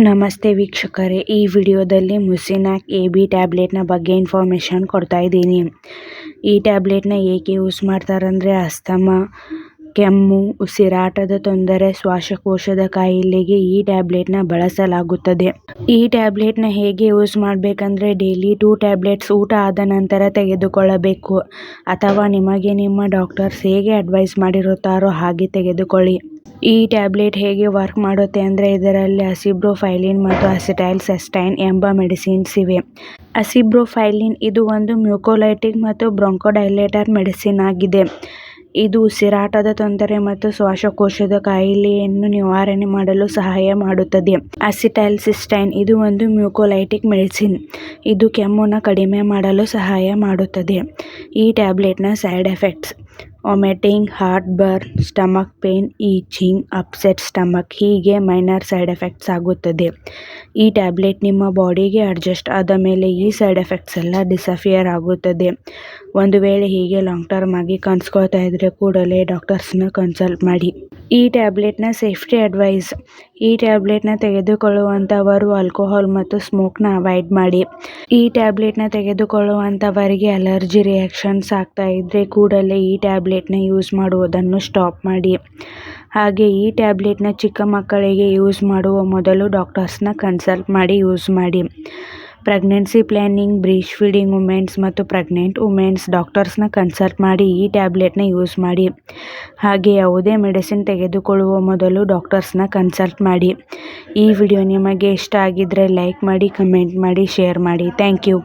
ನಮಸ್ತೆ ವೀಕ್ಷಕರೇ, ಈ ವಿಡಿಯೋದಲ್ಲಿ ಮುಸಿನಾಕ್ AB ಟ್ಯಾಬ್ಲೆಟ್ನ ಬಗ್ಗೆ ಇನ್ಫಾರ್ಮೇಷನ್ ಕೊಡ್ತಾ ಇದ್ದೀನಿ. ಈ ಟ್ಯಾಬ್ಲೆಟ್ನ ಏಕೆ ಯೂಸ್ ಮಾಡ್ತಾರಂದರೆ ಅಸ್ತಮಾ, ಕೆಮ್ಮು, ಉಸಿರಾಟದ ತೊಂದರೆ, ಶ್ವಾಸಕೋಶದ ಕಾಯಿಲೆಗೆ ಈ ಟ್ಯಾಬ್ಲೆಟ್ನ ಬಳಸಲಾಗುತ್ತದೆ. ಈ ಟ್ಯಾಬ್ಲೆಟ್ನ ಹೇಗೆ ಯೂಸ್ ಮಾಡಬೇಕಂದ್ರೆ ಡೈಲಿ 2 ಟ್ಯಾಬ್ಲೆಟ್ಸ್ ಊಟ ಆದ ನಂತರ ತೆಗೆದುಕೊಳ್ಳಬೇಕು, ಅಥವಾ ನಿಮಗೆ ನಿಮ್ಮ ಡಾಕ್ಟರ್ಸ್ ಹೇಗೆ ಅಡ್ವೈಸ್ ಮಾಡಿರುತ್ತಾರೋ ಹಾಗೆ ತೆಗೆದುಕೊಳ್ಳಿ. ಈ ಟ್ಯಾಬ್ಲೆಟ್ ಹೇಗೆ ವರ್ಕ್ ಮಾಡುತ್ತೆ ಅಂದರೆ ಇದರಲ್ಲಿ ಅಸಿಬ್ರೊಫೈಲಿನ್ ಮತ್ತು ಅಸಿಟೈಲ್ಸಿಸ್ಟೈನ್ ಎಂಬ ಮೆಡಿಸಿನ್ಸ್ ಇವೆ. ಅಸಿಬ್ರೊಫೈಲಿನ್ ಇದು ಒಂದು ಮ್ಯೂಕೋಲೈಟಿಕ್ ಮತ್ತು ಬ್ರಾಂಕೋಡೈಲೇಟರ್ ಮೆಡಿಸಿನ್ ಆಗಿದೆ. ಇದು ಉಸಿರಾಟದ ತೊಂದರೆ ಮತ್ತು ಶ್ವಾಸಕೋಶದ ಕಾಯಿಲೆಯನ್ನು ನಿವಾರಣೆ ಮಾಡಲು ಸಹಾಯ ಮಾಡುತ್ತದೆ. ಅಸಿಟೈಲ್ಸಿಸ್ಟೈನ್ ಇದು ಒಂದು ಮ್ಯೂಕೋಲೈಟಿಕ್ ಮೆಡಿಸಿನ್. ಇದು ಕೆಮ್ಮನ್ನು ಕಡಿಮೆ ಮಾಡಲು ಸಹಾಯ ಮಾಡುತ್ತದೆ. ಈ ಟ್ಯಾಬ್ಲೆಟ್ನ side effects: vomiting, heartburn, stomach pain, itching, upset stomach ಹೀಗೆ ಮೈನರ್ ಸೈಡ್ ಎಫೆಕ್ಟ್ಸ್ ಆಗುತ್ತದೆ. ಈ ಟ್ಯಾಬ್ಲೆಟ್ ನಿಮ್ಮ ಬಾಡಿಗೆ ಅಡ್ಜಸ್ಟ್ ಆದ ಮೇಲೆ ಈ ಸೈಡ್ ಎಫೆಕ್ಟ್ಸ್ ಎಲ್ಲ ಡಿಸಫಿಯರ್ ಆಗುತ್ತದೆ. ಒಂದು ವೇಳೆ ಹೀಗೆ ಲಾಂಗ್ ಟರ್ಮ್ ಆಗಿ ಕಾಣಿಸ್ಕೊಳ್ತಾ ಇದ್ರೆ ಕೂಡಲೇ ಡಾಕ್ಟರ್ಸ್ನ ಕನ್ಸಲ್ಟ್ ಮಾಡಿ. ಈ ಟ್ಯಾಬ್ಲೆಟ್ನ ಸೇಫ್ಟಿ ಅಡ್ವೈಸ್: ಈ ಟ್ಯಾಬ್ಲೆಟ್ನ ತೆಗೆದುಕೊಳ್ಳುವಂಥವರು ಆಲ್ಕೋಹಾಲ್ ಮತ್ತು ಸ್ಮೋಕ್ನ ಅವಾಯ್ಡ್ ಮಾಡಿ. ಈ ಟ್ಯಾಬ್ಲೆಟ್ನ ತೆಗೆದುಕೊಳ್ಳುವಂಥವರಿಗೆ ಅಲರ್ಜಿ ರಿಯಾಕ್ಷನ್ಸ್ ಆಗ್ತಾ ಇದ್ರೆ ಕೂಡಲೇ ಈ ಟ್ಯಾಬ್ಲೆಟ್ನ ಯೂಸ್ ಮಾಡುವುದನ್ನು ಸ್ಟಾಪ್ ಮಾಡಿ. ಹಾಗೆ ಈ ಟ್ಯಾಬ್ಲೆಟ್ನ ಚಿಕ್ಕ ಮಕ್ಕಳಿಗೆ ಯೂಸ್ ಮಾಡುವ ಮೊದಲು ಡಾಕ್ಟರ್ಸ್ನ ಕನ್ಸಲ್ಟ್ ಮಾಡಿ ಯೂಸ್ ಮಾಡಿ. Pregnancy planning, breast feeding womens ಮತ್ತು ಪ್ರೆಗ್ನೆಂಟ್ ವುಮೆನ್ಸ್ ಡಾಕ್ಟರ್ಸ್ನ ಕನ್ಸಲ್ಟ್ ಮಾಡಿ ಈ ಟ್ಯಾಬ್ಲೆಟ್ನ ಯೂಸ್ ಮಾಡಿ. ಹಾಗೆ ಯಾವುದೇ ಮೆಡಿಸಿನ್ ತೆಗೆದುಕೊಳ್ಳುವ ಮೊದಲು ಡಾಕ್ಟರ್ಸ್ನ ಕನ್ಸಲ್ಟ್ ಮಾಡಿ. ಈ ವಿಡಿಯೋ ನಿಮಗೆ ಇಷ್ಟ ಆಗಿದ್ರೆ ಲೈಕ್ ಮಾಡಿ, ಕಮೆಂಟ್ ಮಾಡಿ, ಶೇರ್ ಮಾಡಿ. Thank you.